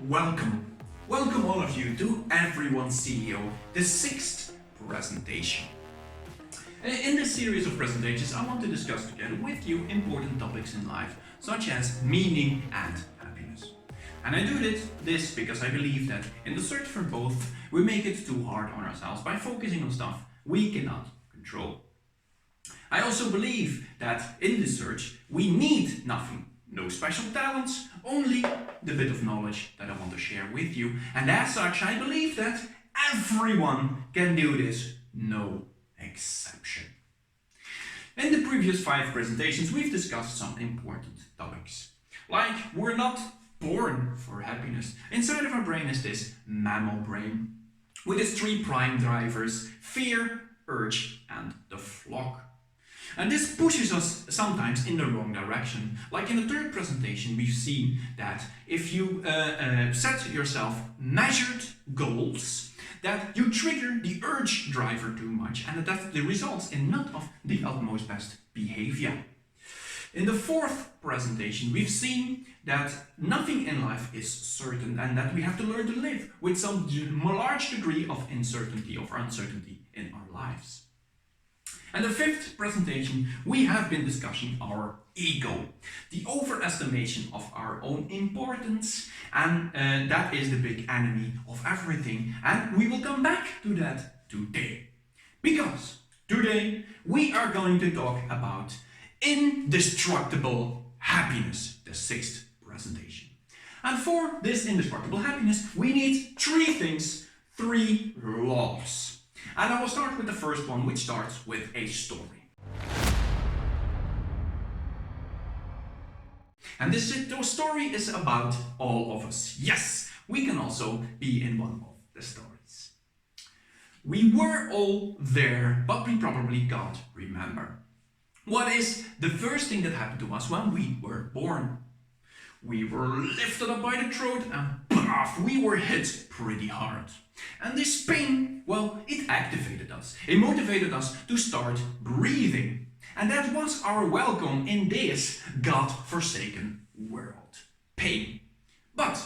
Welcome. Welcome all of you to Everyone's CEO, the sixth presentation. In this series of presentations, I want to discuss together with you important topics in life, such as meaning and happiness. And I do this because I believe that in the search for both, we make it too hard on ourselves by focusing on stuff we cannot control. I also believe that in this search, we need nothing. No special talents, only the bit of knowledge that I want to share with you. And as such, I believe that everyone can do this, no exception. In the previous 5 presentations, we've discussed some important topics. Like, we're not born for happiness. Inside of our brain is this mammal brain, with its 3 prime drivers: fear, urge, and the flock. And this pushes us sometimes in the wrong direction. Like in the 3rd presentation, we've seen that if you set yourself measured goals, that you trigger the urge driver too much, and that results in not of the utmost best behavior. In the 4th presentation, we've seen that nothing in life is certain and that we have to learn to live with some large degree of uncertainty in our lives. And the 5th presentation, we have been discussing our ego, the overestimation of our own importance, and that is the big enemy of everything. And we will come back to that today, because today we are going to talk about indestructible happiness, the 6th presentation. And for this indestructible happiness, we need 3 things, 3 laws. And I will start with the first one, which starts with a story. And this story is about all of us. Yes, we can also be in one of the stories. We were all there, but we probably can't remember. What is the first thing that happened to us when we were born? We were lifted up by the throat and paf, we were hit pretty hard. And this pain, well, it activated us. It motivated us to start breathing. And that was our welcome in this God-forsaken world. Pain. But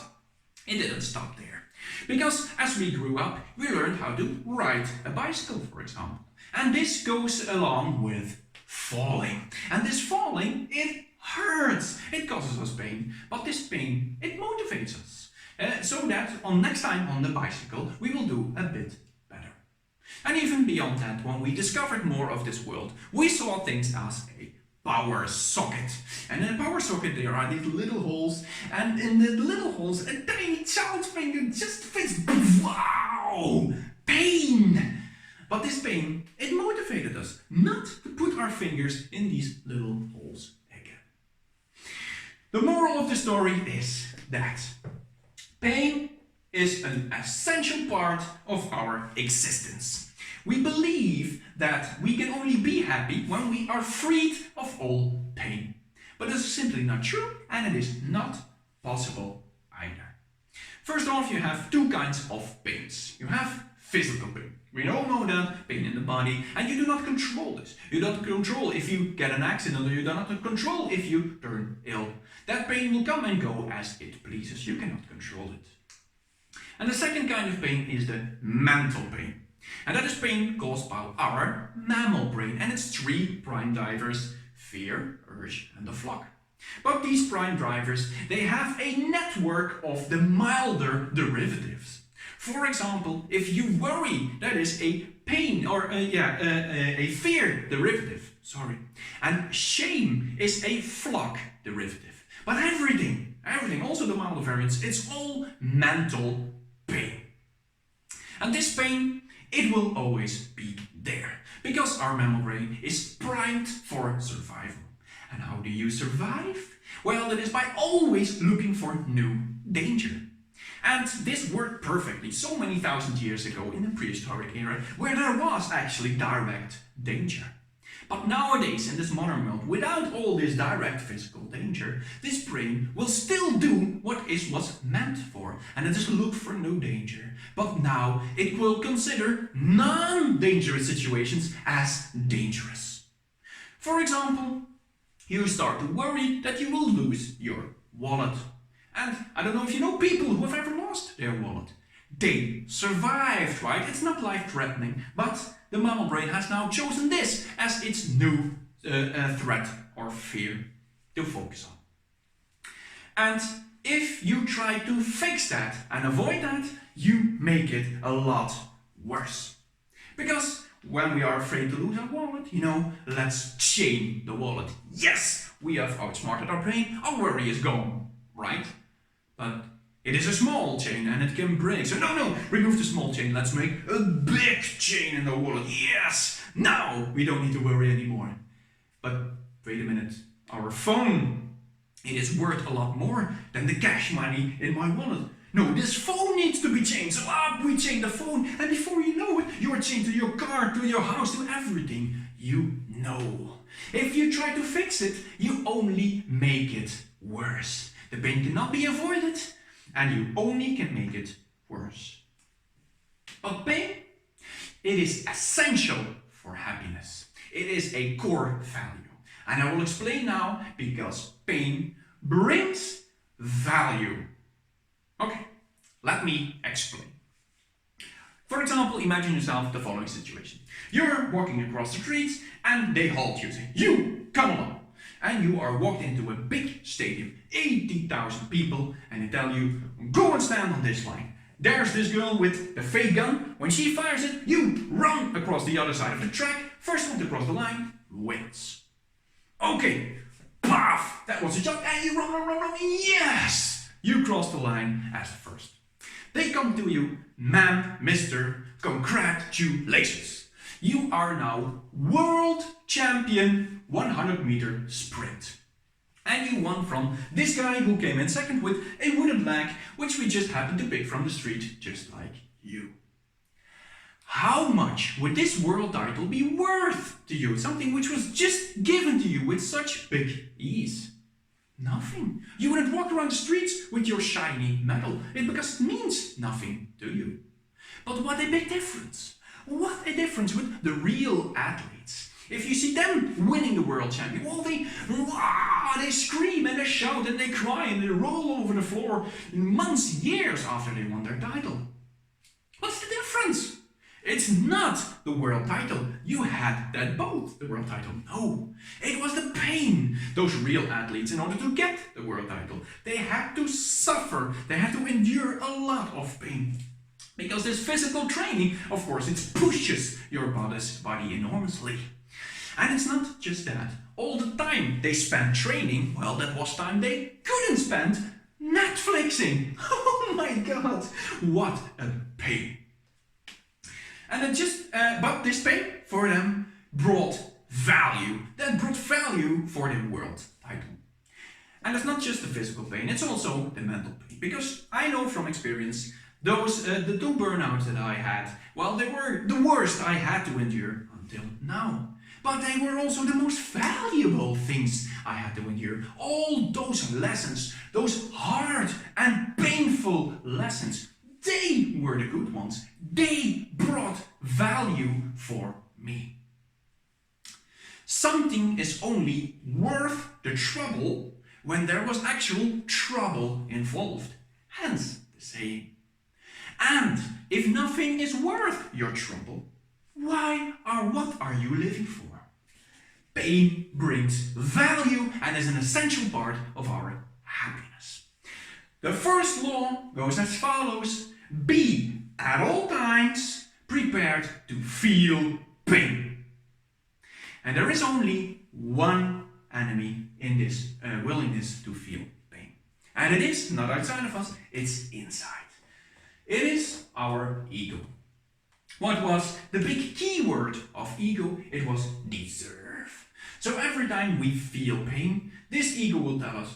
it didn't stop there. Because as we grew up, we learned how to ride a bicycle, for example. And this goes along with falling. And this falling, it hurts. It causes us pain. But this pain, it motivates us. So that next time on the bicycle, we will do a bit better. And even beyond that, when we discovered more of this world, we saw things as a power socket. And in a power socket, there are these little holes. And in the little holes, a tiny child's finger just fits. Wow! Pain! But this pain, it motivated us not to put our fingers in these little holes again. The moral of the story is that pain is an essential part of our existence. We believe that we can only be happy when we are freed of all pain. But this is simply not true, and it is not possible either. First off, you have 2 kinds of pains. You have physical pain. We all know that, pain in the body, and you do not control this. You don't control if you get an accident, or you do not control if you turn ill. That pain will come and go as it pleases. You cannot control it. And the second kind of pain is the mental pain. And that is pain caused by our mammal brain and its 3 prime drivers: fear, urge, and the flock. But these prime drivers, they have a network of the milder derivatives. For example, if you worry, that is a pain or a fear derivative. And shame is a flock derivative. But everything, also the milder variants, it's all mental pain. And this pain, it will always be there, because our mammal brain is primed for survival. And how do you survive? Well, that is by always looking for new danger. And this worked perfectly so many thousand years ago in the prehistoric era, where there was actually direct danger. But nowadays, in this modern world, without all this direct physical danger, this brain will still do what it was meant for, and it is look for no danger. But now it will consider non-dangerous situations as dangerous. For example, you start to worry that you will lose your wallet. And I don't know if you know people who have ever lost their wallet. They survived, right? It's not life-threatening, but the mammal brain has now chosen this as its new threat or fear to focus on. And if you try to fix that and avoid that, you make it a lot worse. Because when we are afraid to lose our wallet, let's chain the wallet. Yes, we have outsmarted our brain, our worry is gone, right? But it is a small chain and it can break. So no, remove the small chain, let's make a big chain in the wallet. Yes, now we don't need to worry anymore. But wait a minute, our phone, it is worth a lot more than the cash money in my wallet. No, this phone needs to be chained. So up we chain the phone, and before you know it, you are chained to your car, to your house, to everything you know. If you try to fix it, you only make it worse. The pain cannot be avoided, and you only can make it worse. But pain, it is essential for happiness. It is a core value. And I will explain now, because pain brings value. Okay, let me explain. For example, imagine yourself the following situation. You're walking across the streets and they halt you, say, "You, come along." And you are walked into a big stadium, 80,000 people, and they tell you, "Go and stand on this line. There's this girl with the fake gun. When she fires it, you run across the other side of the track. First one to cross the line wins." Okay, paf, that was a jump, and you run, yes! You crossed the line as first. They come to you, "Ma'am, mister, congratulations. You are now world champion 100-meter sprint. And you won from this guy who came in second with a wooden leg, which we just happened to pick from the street, just like you. How much would this world title be worth to you? Something which was just given to you with such big ease. Nothing. You wouldn't walk around the streets with your shiny medal, because it means nothing to you. But what a big difference. What a difference with the real athletes. If you see them winning the world champion, well, they scream and they shout and they cry and they roll over the floor months, years after they won their title. What's the difference? It's not the world title. You had that both, the world title. No, it was the pain. Those real athletes, in order to get the world title, they had to suffer. They had to endure a lot of pain. Because this physical training, of course, it pushes your body enormously. And it's not just that. All the time they spent training, well, that was time they couldn't spend Netflixing. Oh my God, what a pain. And but this pain for them brought value. That brought value for the world title. And it's not just the physical pain, it's also the mental pain. Because I know from experience, the two burnouts that I had, well, they were the worst I had to endure until now. But they were also the most valuable things I had to endure. All those lessons, those hard and painful lessons, they were the good ones. They brought value for me. Something is only worth the trouble when there was actual trouble involved. Hence the saying. And if nothing is worth your trouble, what are you living for? Pain brings value and is an essential part of our happiness. The first law goes as follows. Be at all times prepared to feel pain. And there is only one enemy in this willingness to feel pain. And it is not outside of us, it's inside. It is our ego. What was the big keyword of ego? It was deserve. So every time we feel pain, this ego will tell us,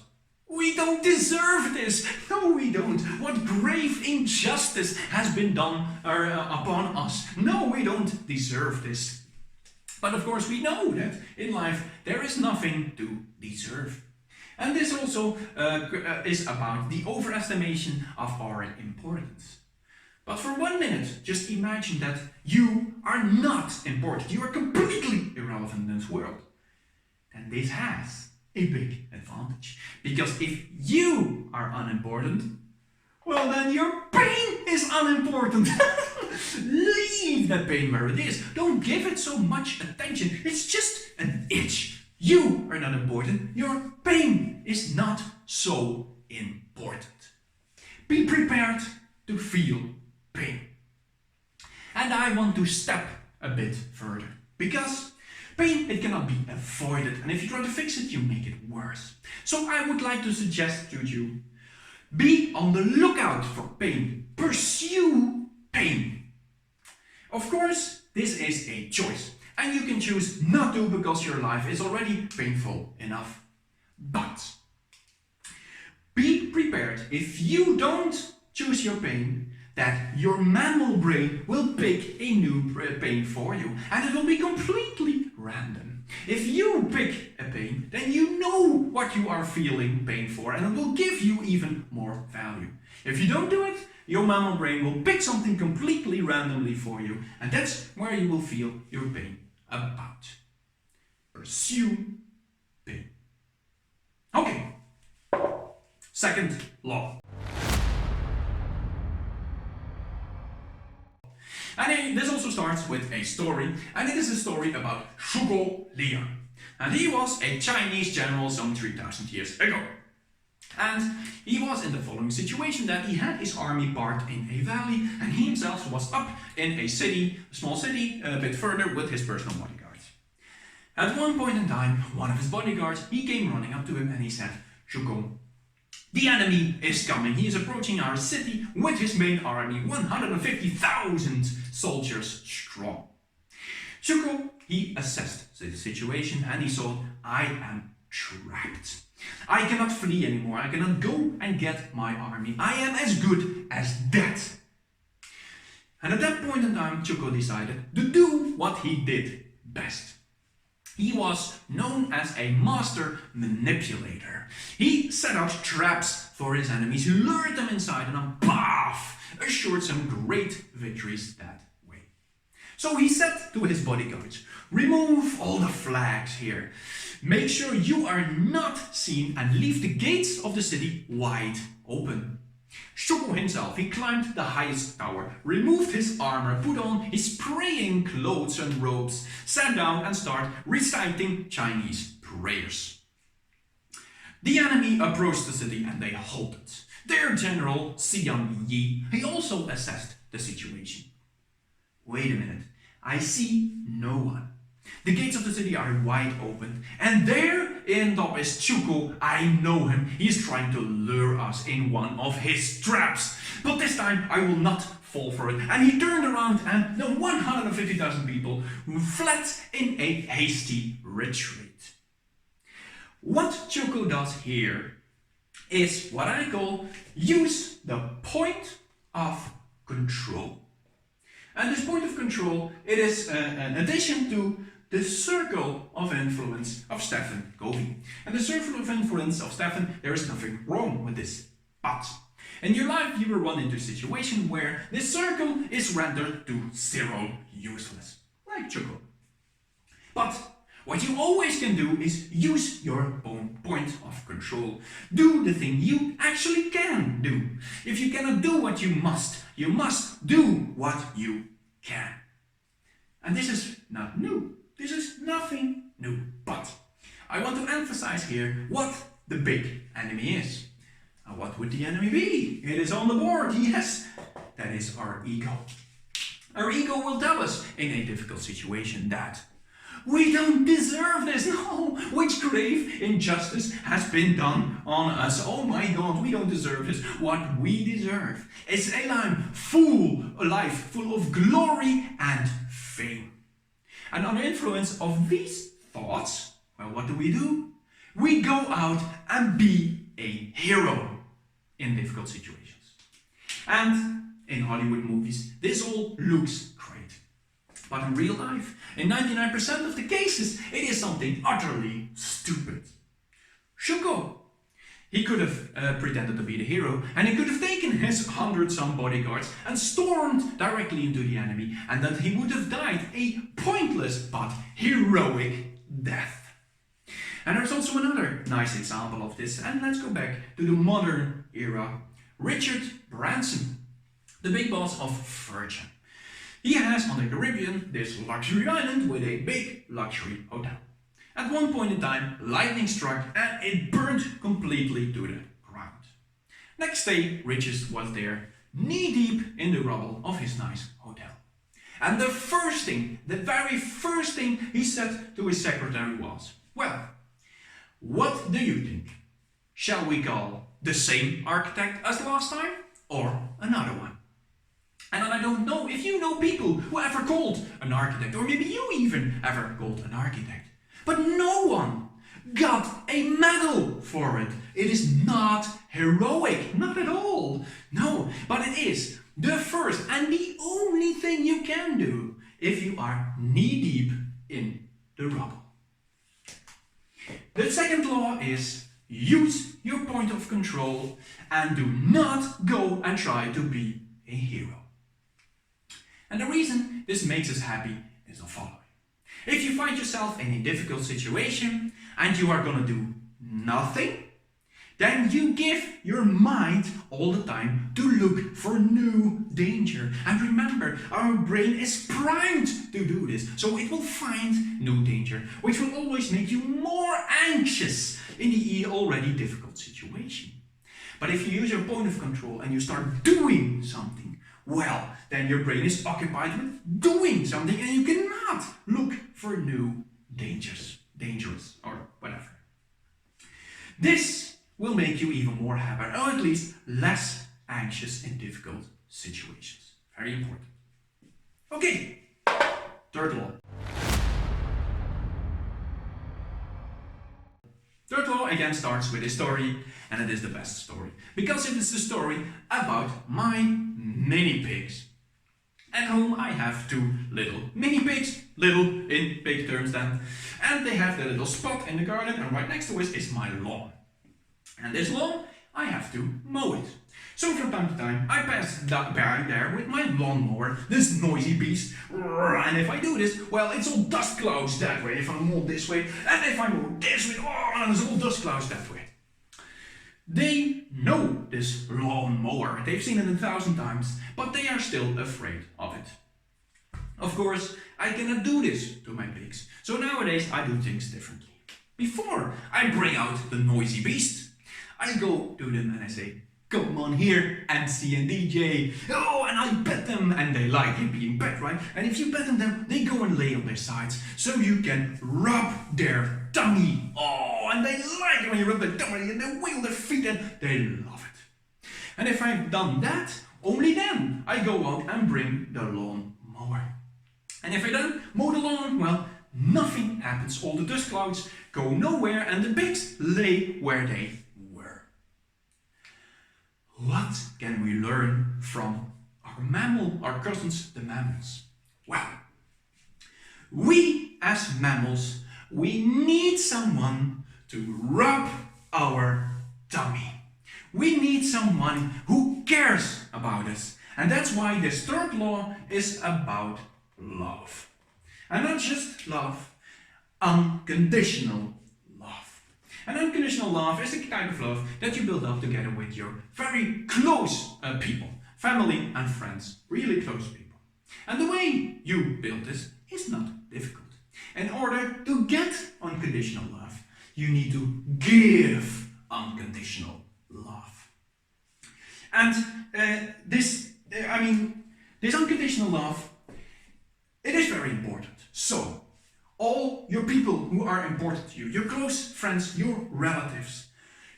we don't deserve this. No, we don't. What grave injustice has been done upon us. No, we don't deserve this. But of course we know that in life there is nothing to deserve. And this also is about the overestimation of our importance. But for 1 minute, just imagine that you are not important. You are completely irrelevant in this world. And this has a big advantage. Because if you are unimportant, well then your pain is unimportant. Leave that pain where it is. Don't give it so much attention. It's just an itch. You are not important. Your pain is not so important. Be prepared to feel pain. And I want to step a bit further. Because pain, it cannot be avoided. And if you try to fix it, you make it worse. So I would like to suggest to you, be on the lookout for pain. Pursue pain. Of course, this is a choice. And you can choose not to because your life is already painful enough. But be prepared, if you don't choose your pain, that your mammal brain will pick a new pain for you. And it will be completely random. If you pick a pain, then you know what you are feeling pain for, and it will give you even more value. If you don't do it, your mammal brain will pick something completely randomly for you, and that's where you will feel your pain about. Pursue pain. Okay. Second law. And this also starts with a story, and it is a story about Zhuge Liang. And he was a Chinese general some 3000 years ago. And he was in the following situation, that he had his army parked in a valley, and he himself was up in a city, a small city, a bit further with his personal bodyguards. At one point in time, one of his bodyguards, he came running up to him and he said, Zhuge, the enemy is coming. He is approaching our city with his main army, 150,000 soldiers strong. Zhuge, he assessed the situation and he thought, I am trapped. I cannot flee anymore. I cannot go and get my army. I am as good as dead. And at that point in time, Zhuge decided to do what he did best. He was known as a master manipulator. He set out traps for his enemies, lured them inside, and then paf, assured some great victories that way. So he said to his bodyguards, remove all the flags here. Make sure you are not seen and leave the gates of the city wide open. Zhuge himself, he climbed the highest tower, removed his armor, put on his praying clothes and robes, sat down and started reciting Chinese prayers. The enemy approached the city and they halted. Their general, Xiang Yi, he also assessed the situation. Wait a minute, I see no one. The gates of the city are wide open, and there in top is Zhuge. I know him. He is trying to lure us in one of his traps. But this time I will not fall for it. And he turned around and the 150,000 people fled in a hasty retreat. What Zhuge does here is what I call use the point of control. And this point of control, it is an addition to the circle of influence of Stephen Covey. And the circle of influence of Stephen, there is nothing wrong with this. But in your life you will run into a situation where this circle is rendered to zero useless, like Zhuge. But what you always can do is use your own point of control. Do the thing you actually can do. If you cannot do what you must do what you can. And this is not new. This is nothing new. But I want to emphasize here what the big enemy is. And what would the enemy be? It is on the board, yes. That is our ego. Our ego will tell us in a difficult situation that we don't deserve this. No, which grave injustice has been done on us? Oh my God, we don't deserve this. What we deserve is a life full of glory and fame. And under influence of these thoughts, well, what do? We go out and be a hero in difficult situations. And in Hollywood movies, this all looks great. But in real life, in 99% of the cases, it is something utterly stupid. Zhuge, he could have pretended to be the hero, and he could have taken his 100-some bodyguards and stormed directly into the enemy, and that he would have died a pointless but heroic death. And there's also another nice example of this, and let's go back to the modern era. Richard Branson, the big boss of Virgin. He has on the Caribbean this luxury island with a big luxury hotel. At one point in time, lightning struck and it burned completely to the ground. Next day, Richard was there, knee deep in the rubble of his nice hotel. And the very first thing he said to his secretary was, well, what do you think? Shall we call the same architect as last time or another one? And I don't know if you know people who ever called an architect, or maybe you even ever called an architect. But no one got a medal for it. It is not heroic, not at all. No, but it is the first and the only thing you can do if you are knee deep in the rubble. The second law is use your point of control and do not go and try to be a hero. And the reason this makes us happy is the following. If you find yourself in a difficult situation and you are gonna do nothing, then you give your mind all the time to look for new danger. And remember, our brain is primed to do this, so it will find new danger, which will always make you more anxious in the already difficult situation. But if you use your point of control and you start doing something, well, then your brain is occupied with doing something and you cannot look for new dangerous or whatever. This will make you even more happy, or at least less anxious in difficult situations. Very important. Okay, third law. Third law again starts with a story, and it is the best story, because it is the story about my mini pigs, at home I have two little mini pigs, little in pig terms then, and they have their little spot in the garden, and right next to it is my lawn. And this lawn, I have to mow it. So from time to time, I pass by there with my lawnmower, this noisy beast, and if I do this, well, it's all dust clouds that way if I mow this way, and if I mow this way, oh, and it's all dust clouds that way. They know this lawnmower, they've seen it 1,000 times, but they are still afraid of it. Of course, I cannot do this to my pigs, so nowadays I do things differently. Before I bring out the noisy beast, I go to them and I say, come on here and see a DJ. Oh, and I pet them, and they like it being pet, right? And if you pet them, they go and lay on their sides, so you can rub their tummy. Oh, and they like it when you rub their tummy, and they wiggle their feet, and they love it. And if I've done that, only then I go out and bring the lawn mower. And if I don't mow the lawn, well, nothing happens. All the dust clouds go nowhere, and the pigs lay where they were. What can we learn from our cousins, the mammals? Well, we as mammals, we need someone to rub our tummy. We need someone who cares about us. And that's why this third law is about love. And not just love, unconditional love. And unconditional love is the kind of love that you build up together with your very close people, family and friends, really close people. And the way you build this is not difficult. In order to get unconditional love, you need to give unconditional love. And this unconditional love, it is very important. So, all your people who are important to you, your close friends, your relatives,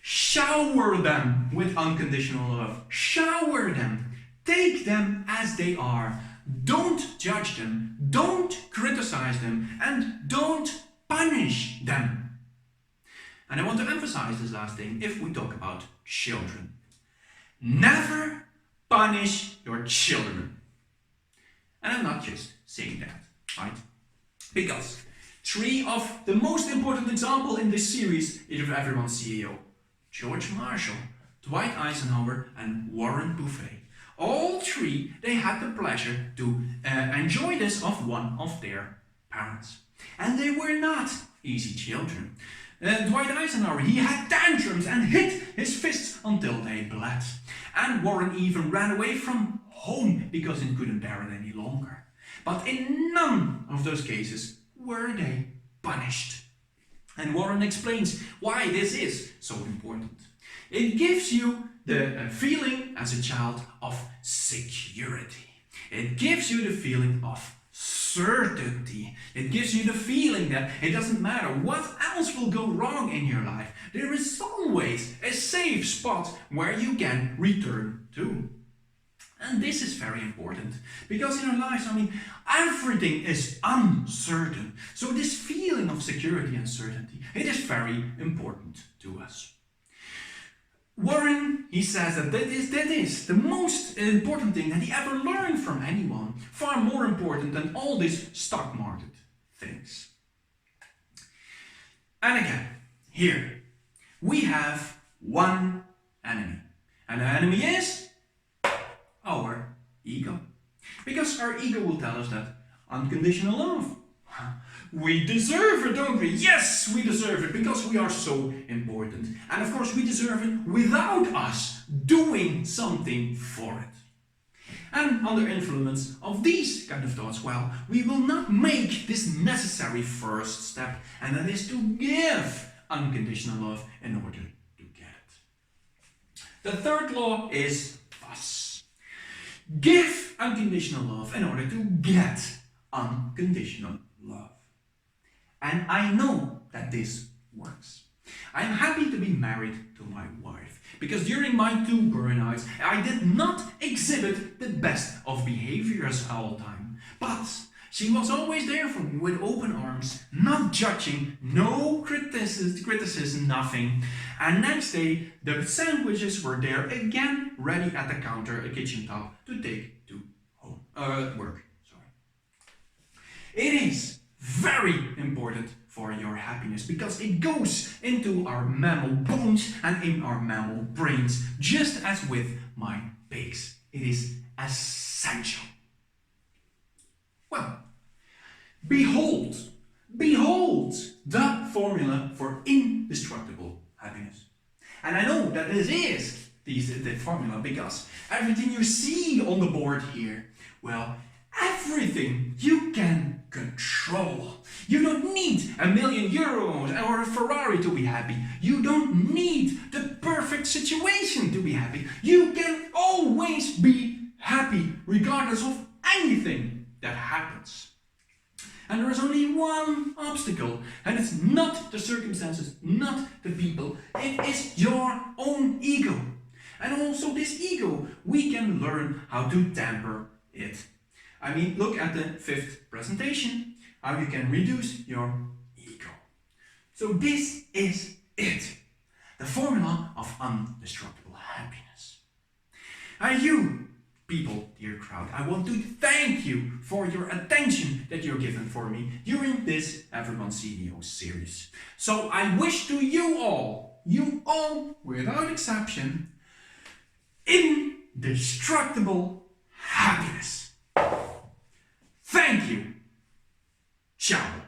shower them with unconditional love. Shower them. Take them as they are. Don't judge them. Don't criticize them. And don't punish them. And I want to emphasize this last thing if we talk about children. Never punish your children. And I'm not just saying that, right? Because three of the most important examples in this series is of everyone's CEO. George Marshall, Dwight Eisenhower and Warren Buffett. All three, they had the pleasure to enjoy this of one of their parents. And they were not easy children. Dwight Eisenhower, he had tantrums and hit his fists until they bled. And Warren even ran away from home because he couldn't bear it any longer. But in none of those cases were they punished. And Warren explains why this is so important. It gives you the feeling as a child of security. It gives you the feeling of certainty. It gives you the feeling that it doesn't matter what else will go wrong in your life. There is always a safe spot where you can return to. And this is very important because in our lives, everything is uncertain. So this feeling of security and certainty, it is very important to us. Warren, he says that is the most important thing that he ever learned from anyone. Far more important than all these stock market things. And again, here we have one enemy. And the enemy is our ego. Because our ego will tell us that unconditional love. We deserve it, don't we? Yes, we deserve it because we are so important. And of course we deserve it without us doing something for it. And under influence of these kind of thoughts, well, we will not make this necessary first step, and that is to give unconditional love in order to get it. The third law is thus. Give unconditional love in order to get unconditional love. And I know that this works. I am happy to be married to my wife because during my 2 burnouts I did not exhibit the best of behaviors all the time. But she was always there for me with open arms, not judging, no criticism, nothing. And next day the sandwiches were there again, ready at the counter, a kitchen top, to take to work. It is very important for your happiness because it goes into our mammal bones and in our mammal brains, just as with my pigs. It is essential. Well, behold the formula for indestructible happiness. And I know that this is the formula because everything you see on the board here, well, everything you can control. You don't need €1 million or a Ferrari to be happy. You don't need the perfect situation to be happy. You can always be happy regardless of anything that happens. And there is only one obstacle, and it's not the circumstances, not the people. It is your own ego. And also this ego, we can learn how to tamper it. Look at the 5th presentation, how you can reduce your ego. So this is it, the formula of indestructible happiness. And you, people, dear crowd, I want to thank you for your attention that you're given for me during this Everyone CDO series. So I wish to you all, without exception, indestructible happiness. Thank you. Ciao.